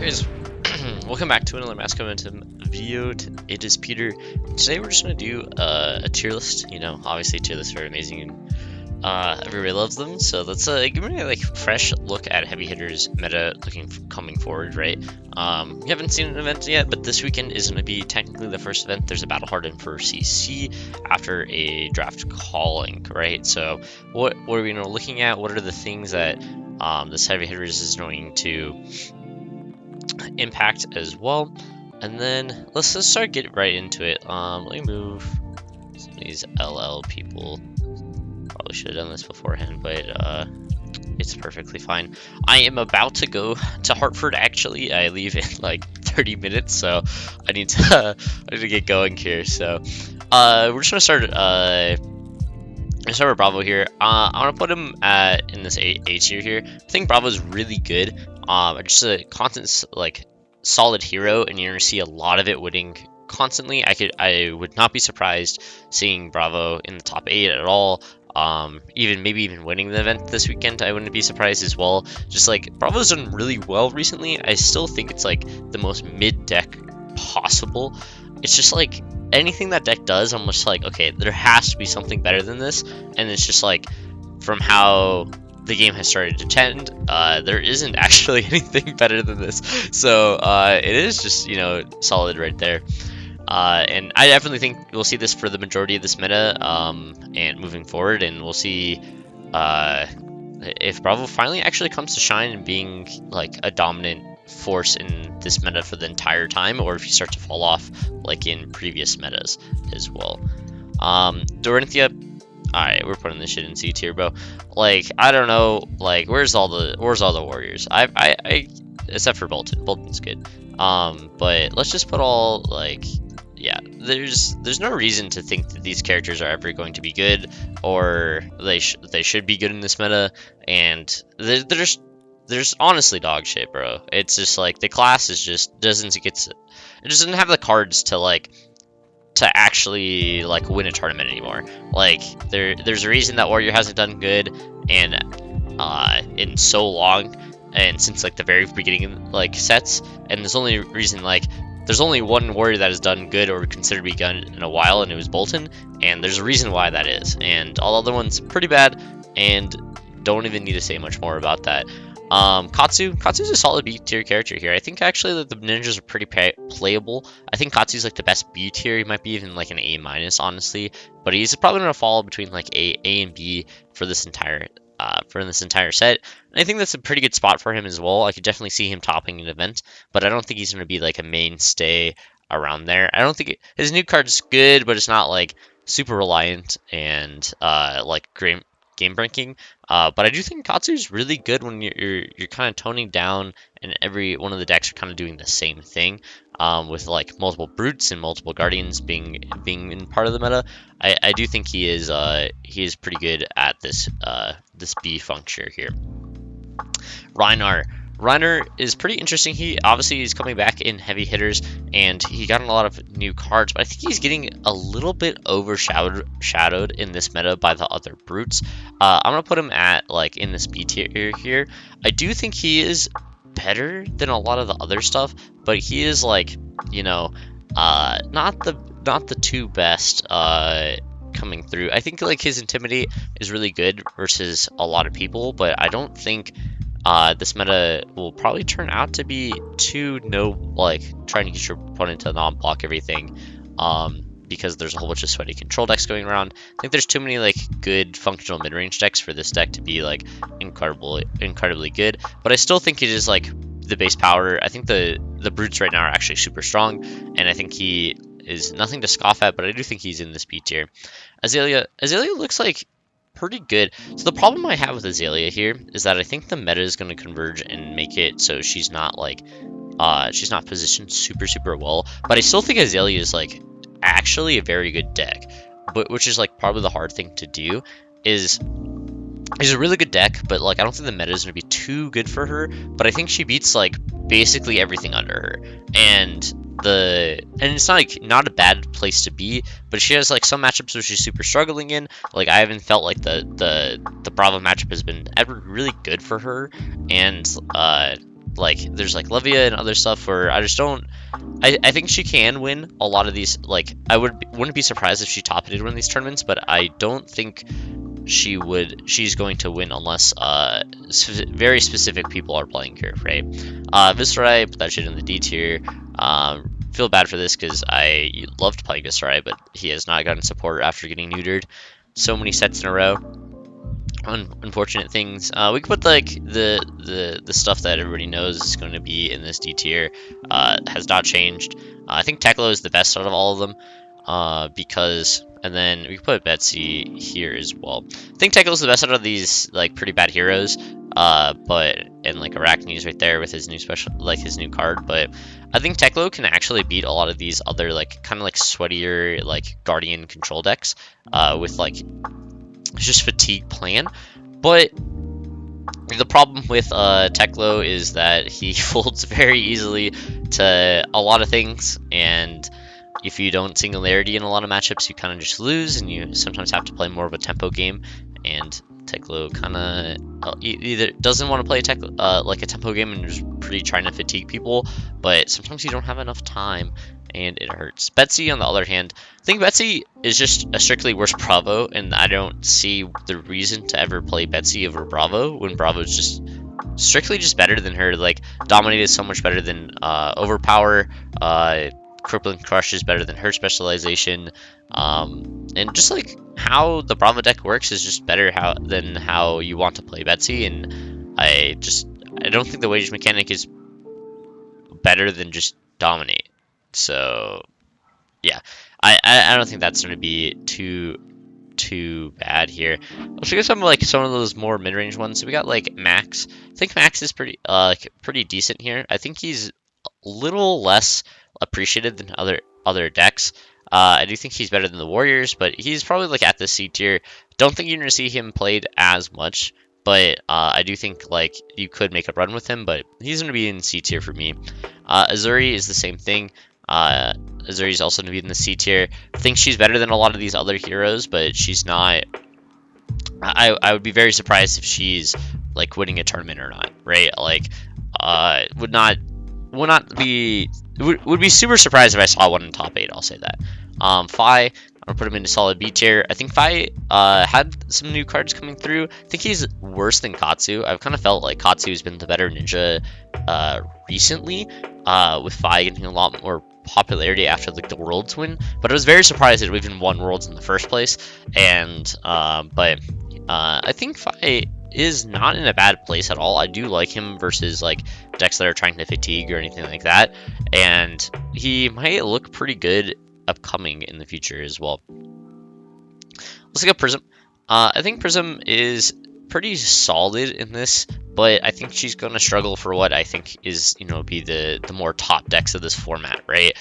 Guys, welcome back to another Mass Momentum video. It is Peter. Today we're just going to do a tier list. You know, obviously tier lists are amazing and everybody loves them. So let's give me a fresh look at heavy hitters meta coming forward, right? We haven't seen an event yet, but this weekend is going to be technically the first event. There's a battle hardened for CC after a draft calling, right? So what are we looking at? What are the things that this heavy hitters is going to impact as well? And then let's just start getting right into it. Let me move some of these LL people. Probably should have done this beforehand, but it's perfectly fine. I am about to go to Hartford. Actually, I leave in like 30 minutes, so I need to get going here. So we're just gonna start. Start with Bravo here. I'm gonna put him in this A tier here. I think Bravo's really good. Just a constant solid hero, and you're gonna see a lot of it winning constantly. I would not be surprised seeing Bravo in the top 8 at all. Maybe even winning the event this weekend, I wouldn't be surprised as well. Just Bravo's done really well recently. I still think it's the most mid deck possible. It's just anything that deck does, I'm just okay, there has to be something better than this. And it's just from how the game has started to trend, there isn't actually anything better than this. So it is just, solid right there. And I definitely think we'll see this for the majority of this meta and moving forward, and we'll see if Bravo finally actually comes to shine and being a dominant force in this meta for the entire time, or if you start to fall off in previous metas as well. Dorinthia, alright, we're putting this shit in C tier, bro. I don't know, where's all the warriors? I except for Bolton. Bolton's good. But let's just put all yeah, there's no reason to think that these characters are ever going to be good, or they should be good in this meta, and there's honestly dog shit, bro. It's just the class is just doesn't have the cards to actually win a tournament anymore. There's a reason that Warrior hasn't done good and in so long, and since the very beginning sets, and there's only reason there's only one Warrior that has done good or considered to be good in a while, and it was Bolton, and there's a reason why that is, and all other ones pretty bad, and don't even need to say much more about that. Katsu's a solid B tier character here. I think actually that the ninjas are pretty playable. I think Katsu's the best B tier. He might be even an A minus, honestly, but he's probably gonna fall between A and B for this entire set. And I think that's a pretty good spot for him as well. I could definitely see him topping an event, but I don't think he's gonna be a mainstay around there. I don't think his new card's good, but it's not super reliant and game breaking. But I do think Katsu's really good when you're kind of toning down, and every one of the decks are kind of doing the same thing, with multiple brutes and multiple guardians being in part of the meta. I do think he is pretty good at this B function here. Reiner is pretty interesting. He obviously is coming back in heavy hitters, and he got a lot of new cards, but I think he's getting a little bit overshadowed in this meta by the other brutes. I'm gonna put him at in this B tier here. I do think he is better than a lot of the other stuff, but he is not the two best coming through. I think his Intimidate is really good versus a lot of people, but I don't think this meta will probably turn out to be too trying to get your opponent to non-block everything, because there's a whole bunch of sweaty control decks going around. I think there's too many good functional mid-range decks for this deck to be incredibly good, but I still think it is the base power. I think the brutes right now are actually super strong, and I think he is nothing to scoff at, but I do think he's in this B tier. Aelia looks pretty good. So the problem I have with Aelia here is that I think the meta is going to converge and make it so she's not positioned super well, but I still think Aelia is actually a very good deck, but which is probably the hard thing to do. Is a really good deck, but I don't think the meta is going to be too good for her, but I think she beats basically everything under her, and it's not a bad place to be, but she has some matchups where she's super struggling in. I haven't felt the Bravo matchup has been ever really good for her, and like there's like Levia and other stuff where I just don't. I think she can win a lot of these. Like I wouldn't be surprised if she top 8'd one of these tournaments, but I don't think she's going to win unless very specific people are playing her, right? Viscerai, put that shit in the D tier. Feel bad for this because I loved playing Viscerai, but he has not gotten support after getting neutered so many sets in a row. Unfortunate things. We could put like the stuff that everybody knows is going to be in this D tier. Has not changed. I think Teklo is the best out of all of them, because, and then we can put Betsy here as well. I think Teklo is the best out of these like pretty bad heroes. But and like Arachne's right there with his new special, like his new card. But I think Teklo can actually beat a lot of these other like kind of like sweatier like Guardian control decks, with like just fatigue plan. But the problem with Teklo is that he folds very easily to a lot of things, and if you don't singularity in a lot of matchups, you kind of just lose, and you sometimes have to play more of a tempo game. And Teklo kind of either doesn't want to play like a tempo game and is pretty trying to fatigue people, but sometimes you don't have enough time and it hurts. Betsy, on the other hand, I think Betsy is just a strictly worse Bravo, and I don't see the reason to ever play Betsy over Bravo when Bravo is just strictly just better than her. Like, Dominate is so much better than Overpower. Crippling Crush is better than her specialization. And just like how the Bravo deck works is just better than how you want to play Betsy. And I don't think the wage mechanic is better than just Dominate. So yeah, I don't think that's going to be too bad here. Let's look at some of those more mid-range ones. So we got like Max. I think Max is pretty decent here. I think he's a little less appreciated than other decks. I do think he's better than the Warriors, but he's probably like at the C tier. Don't think you're gonna see him played as much, but I do think like you could make a run with him, but he's gonna be in C tier for me. Azuri is the same thing. Azuri is also gonna be in the C tier. I think she's better than a lot of these other heroes, but she's not. I would be very surprised if she's like winning a tournament or not, right? Like, would be super surprised if I saw one in top 8. I'll say that. Fi, I'm gonna put him into solid B tier. I think Fi had some new cards coming through. I think he's worse than Katsu. I've kind of felt like Katsu has been the better ninja recently, with Fi getting a lot more popularity after like the Worlds win. But I was very surprised that we even won Worlds in the first place. And but I think Fi is not in a bad place at all. I do like him versus like decks that are trying to fatigue or anything like that, and he might look pretty good upcoming in the future as well. Let's look at Prism. I think Prism is pretty solid in this, but I think she's going to struggle for what I think is, be the more top decks of this format, right?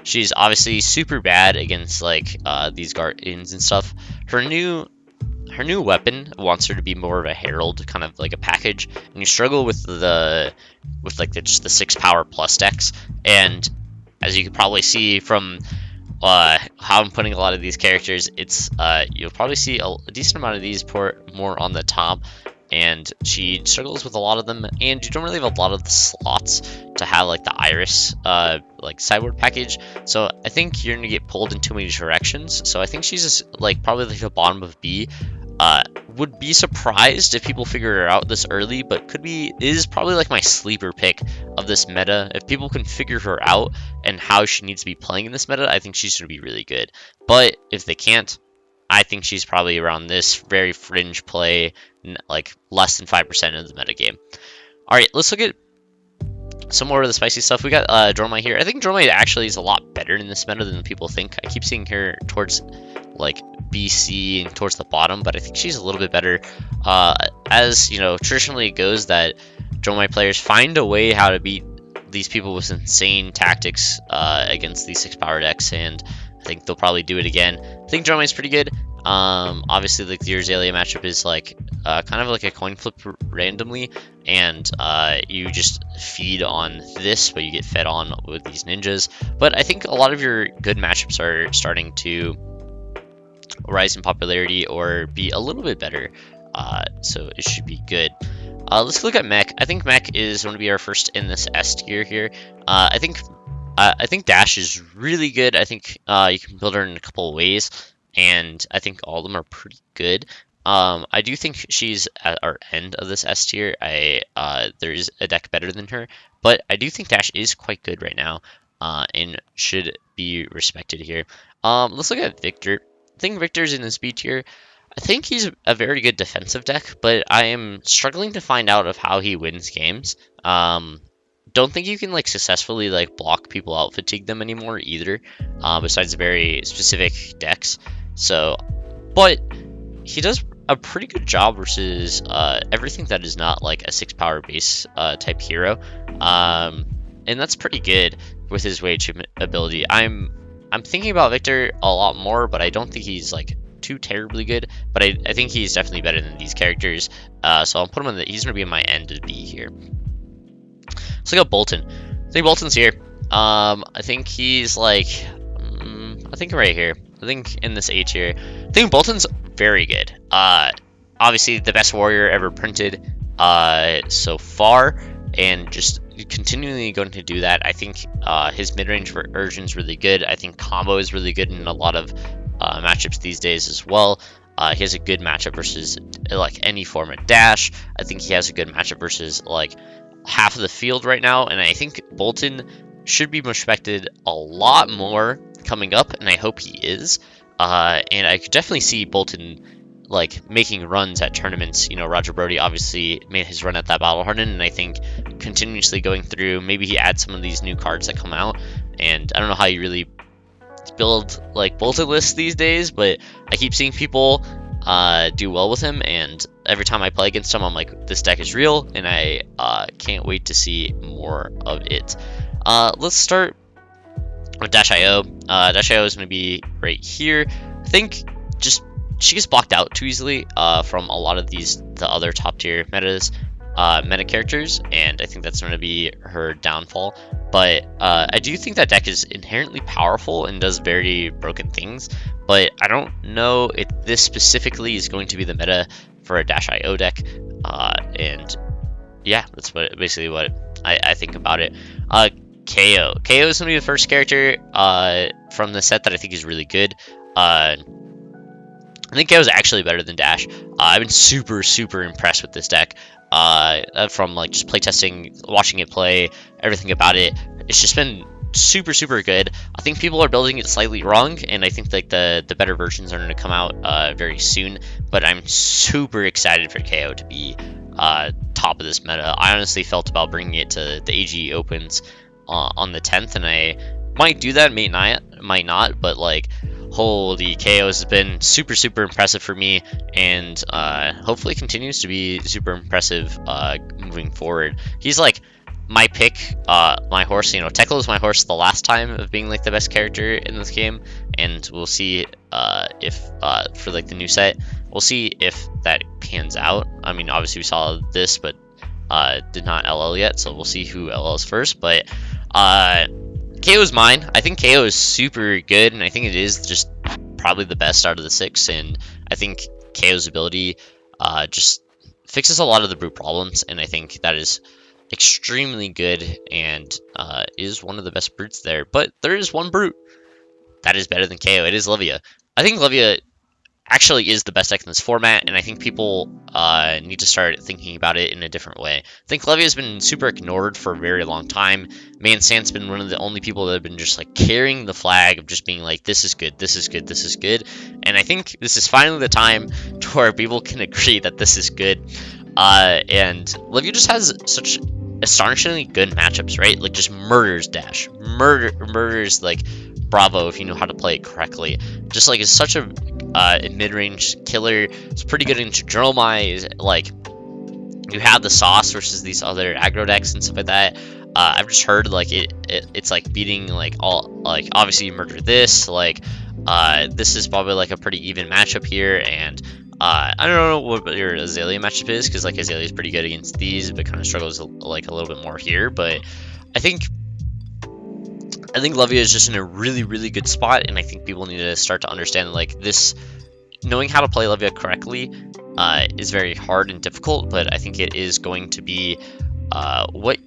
She's obviously super bad against like these Guardians and stuff. Her new weapon wants her to be more of a herald, kind of like a package, and you struggle with just the 6 power plus decks. And as you can probably see from how I'm putting a lot of these characters, it's you'll probably see a decent amount of these more on the top, and she struggles with a lot of them, and you don't really have a lot of the slots to have like the Iris like sideboard package. So I think you're gonna get pulled in too many directions. So I think she's just like probably like the bottom of B. Would be surprised if people figure her out this early, but is probably like my sleeper pick of this meta. If people can figure her out and how she needs to be playing in this meta, I think she's going to be really good. But if they can't, I think she's probably around this very fringe play, like less than 5% of the meta game. All right, let's look at some more of the spicy stuff. We got Dromai here. I think Dromai actually is a lot better in this meta than people think. I keep seeing her towards like BC and towards the bottom, but I think she's a little bit better. As traditionally it goes that Dromai players find a way how to beat these people with insane tactics against these 6 power decks, and I think they'll probably do it again. I think Dromai's pretty good. Obviously, like the Aelia matchup is like kind of like a coin flip randomly, and you just feed on this, but you get fed on with these ninjas. But I think a lot of your good matchups are starting to rise in popularity or be a little bit better, so it should be good. Let's look at mech. I think mech is going to be our first in this S tier here. I think Dash is really good. I think you can build her in a couple of ways, and I think all of them are pretty good. I do think she's at our end of this S tier. There's a deck better than her, but I do think Dash is quite good right now, and should be respected here. Let's look at Victor. I think Victor's in this B tier. I think he's a very good defensive deck, but I am struggling to find out of how he wins games. Don't think you can like successfully like block people out, fatigue them anymore either. Besides very specific decks. So, but he does a pretty good job versus everything that is not like a 6 power base type hero. And that's pretty good with his wage ability. I'm thinking about Victor a lot more, but I don't think he's like too terribly good, but I think he's definitely better than these characters. So I'll put him in he's gonna be in my end of B here. Let's look at Bolton. I think Bolton's here. I think he's like, I think right here. I think in this A tier. I think Bolton's very good. Obviously the best warrior ever printed so far, and just continually going to do that. I think his mid-range version is really good. I think combo is really good in a lot of matchups these days as well. He has a good matchup versus like any form of Dash. I think he has a good matchup versus like half of the field right now, and I think Bolton should be respected a lot more coming up, and I hope he is. And I could definitely see Bolton like making runs at tournaments. You know, Roger Brody obviously made his run at that Battle Harden, and I think continuously going through, maybe he adds some of these new cards that come out. And I don't know how you really build like Bolton lists these days, but I keep seeing people do well with him, and every time I play against him, I'm like, this deck is real, and I can't wait to see more of it. Let's start with Dash.io. Dash.io is going to be right here. I think just she gets blocked out too easily from a lot of the other top tier meta characters, and I think that's going to be her downfall. But I do think that deck is inherently powerful and does very broken things, but I don't know if this specifically is going to be the meta for a Dash.io deck. And yeah, that's basically what I think about it. KO. KO is going to be the first character from the set that I think is really good. I think KO is actually better than Dash. I've been super impressed with this deck. From like just playtesting, watching it play, everything about it. It's just been super good. I think people are building it slightly wrong, and I think like the better versions are going to come out very soon. But I'm super excited for KO to be top of this meta. I honestly felt about bringing it to the AG Opens on the 10th, and I might do that, might not, but like, holy, KO has been super impressive for me, and hopefully continues to be super impressive moving forward. He's like my pick, my horse. You know, Tekla was my horse the last time of being like the best character in this game, and we'll see if for like the new set, we'll see if that pans out. I mean, obviously we saw this, but did not LL yet, so we'll see who LLs first. But KO is mine. I think KO is super good, and I think it is just probably the best out of the 6, and I think KO's ability just fixes a lot of the brute problems, and I think that is extremely good, and is one of the best brutes there. But there is one brute that is better than KO. It is Levia. I think Levia actually is the best deck in this format, and I think people need to start thinking about it in a different way. I think Levia has been super ignored for a very long time. Mansant's been one of the only people that have been just like carrying the flag of just being like, this is good, this is good, this is good. And I think this is finally the time to where people can agree that this is good. And Levia just has such astonishingly good matchups, right? Like just murders Dash, murders like Bravo if you know how to play it correctly. Just like is such a mid-range killer. It's pretty good into Dromai. Like you have the sauce versus these other aggro decks and stuff like that. I've just heard like it's like beating like all, like obviously you murder this, like this is probably like a pretty even matchup here. And I don't know what your Aelia matchup is, because like Aelia is pretty good against these, but kind of struggles like a little bit more here. But I think Levia is just in a really good spot, and I think people need to start to understand like this, knowing how to play Levia correctly is very hard and difficult, but I think it is going to be what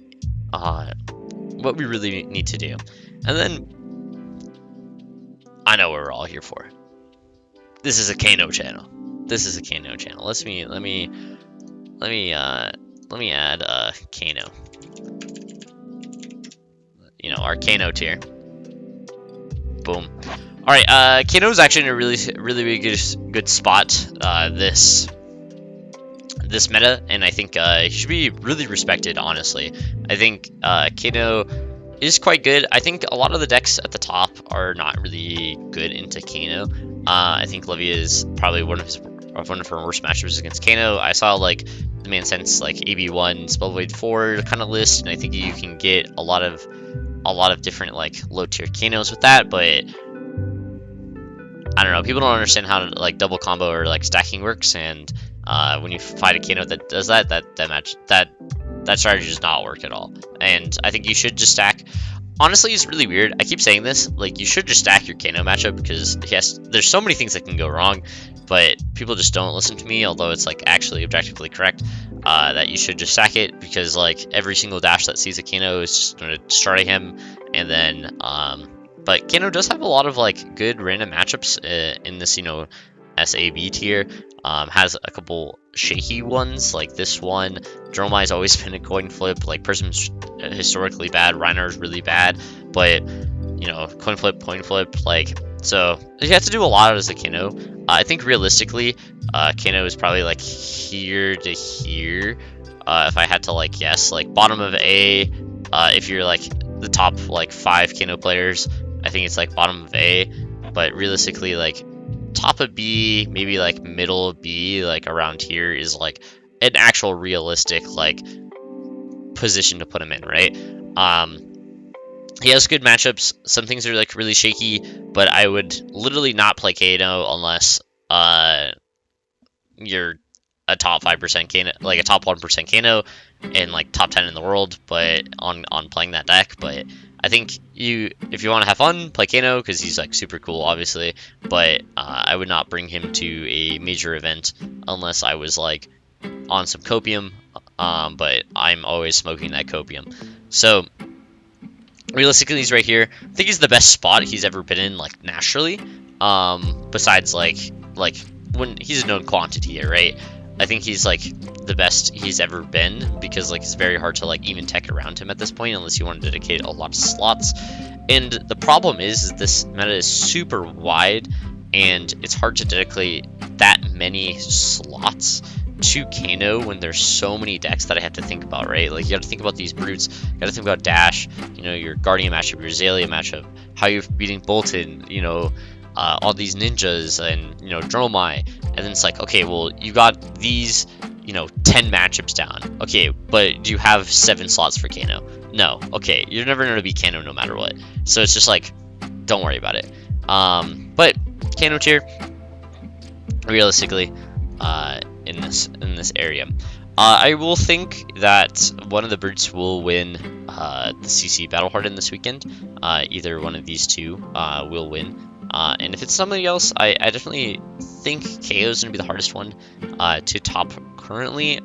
we really need to do. And then I know what we're all here for. This is a Kano channel. This is a Kano channel. Let me add Kano. You know, our Kano tier. Boom. All right, Kano is actually in a really good spot this meta, and I think he should be really respected. Honestly, I think Kano is quite good. I think a lot of the decks at the top are not really good into Kano. I think Levia is probably one of her worst matchups against Kano. I saw like the Man Sense like AB1 Spellblade 4 kind of list, and I think you can get a lot of different like low tier Kanos with that, but I don't know. People don't understand how to like double combo or like stacking works, and when you fight a Kano that does that strategy does not work at all. And I think you should just stack. Honestly, it's really weird. I keep saying this, like you should just stack your Kano matchup because yes, there's so many things that can go wrong, but people just don't listen to me. Although it's like actually objectively correct that you should just stack it because like every single dash that sees a Kano is just going to destroy him, and then but Kano does have a lot of like good random matchups in this, you know, SAB tier. Has a couple shaky ones like this one. Dromai's always been a coin flip. Like Prism's historically bad. Reiner's really bad, but you know, coin flip. Like so, you have to do a lot as a Kano. I think realistically, Kano is probably like here to here. If I had to like guess, like bottom of A. If you're like the top like 5 Kano players, I think it's like bottom of A. But realistically, like top of B, maybe like middle of B, like around here is like an actual realistic like position to put him in, right? He has good matchups. Some things are like really shaky, but I would literally not play Kano unless you're a top 5% Kano, like a top 1% Kano, and like top 10 in the world, but on playing that deck. But I think if you want to have fun, play Kano because he's like super cool, obviously. But I would not bring him to a major event unless I was like on some copium. But I'm always smoking that copium. So realistically, he's right here. I think he's the best spot he's ever been in, like naturally. Besides like when he's a known quantity, right? I think he's like the best he's ever been because like it's very hard to like even tech around him at this point unless you want to dedicate a lot of slots. And the problem is this meta is super wide and it's hard to dedicate that many slots to Kano when there's so many decks that I have to think about, right? Like you have to think about these brutes, you got to think about Dash, you know, your Guardian matchup, your Aelia matchup, how you're beating Bolton, you know, all these ninjas and, you know, Dromai. And then it's like, okay, well, you got these, you know, 10 matchups down. Okay, but do you have 7 slots for Kano? No. Okay, you're never going to beat Kano no matter what. So it's just like, don't worry about it. But Kano tier, realistically, in this area, I will think that one of the brutes will win the CC Battle Hardened this weekend. Either one of these two will win. And if it's somebody else, I definitely think KO is going to be the hardest one to top currently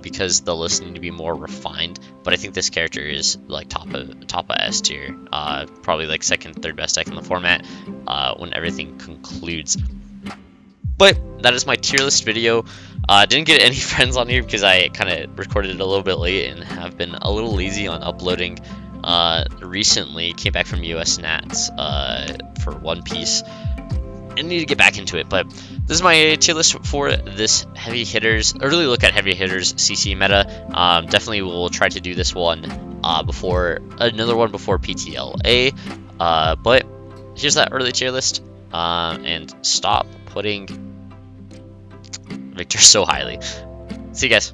because the lists need to be more refined. But I think this character is like top of S tier, probably like second, third best deck in the format when everything concludes. But that is my tier list video. Didn't get any friends on here because I kind of recorded it a little bit late and have been a little lazy on uploading. Recently came back from US Nats for One Piece. I need to get back into it, but this is my tier list for this heavy hitters, early look at heavy hitters CC meta. Definitely will try to do this one before another one before PTLA. But here's that early tier list. And stop putting Victor so highly. See you guys.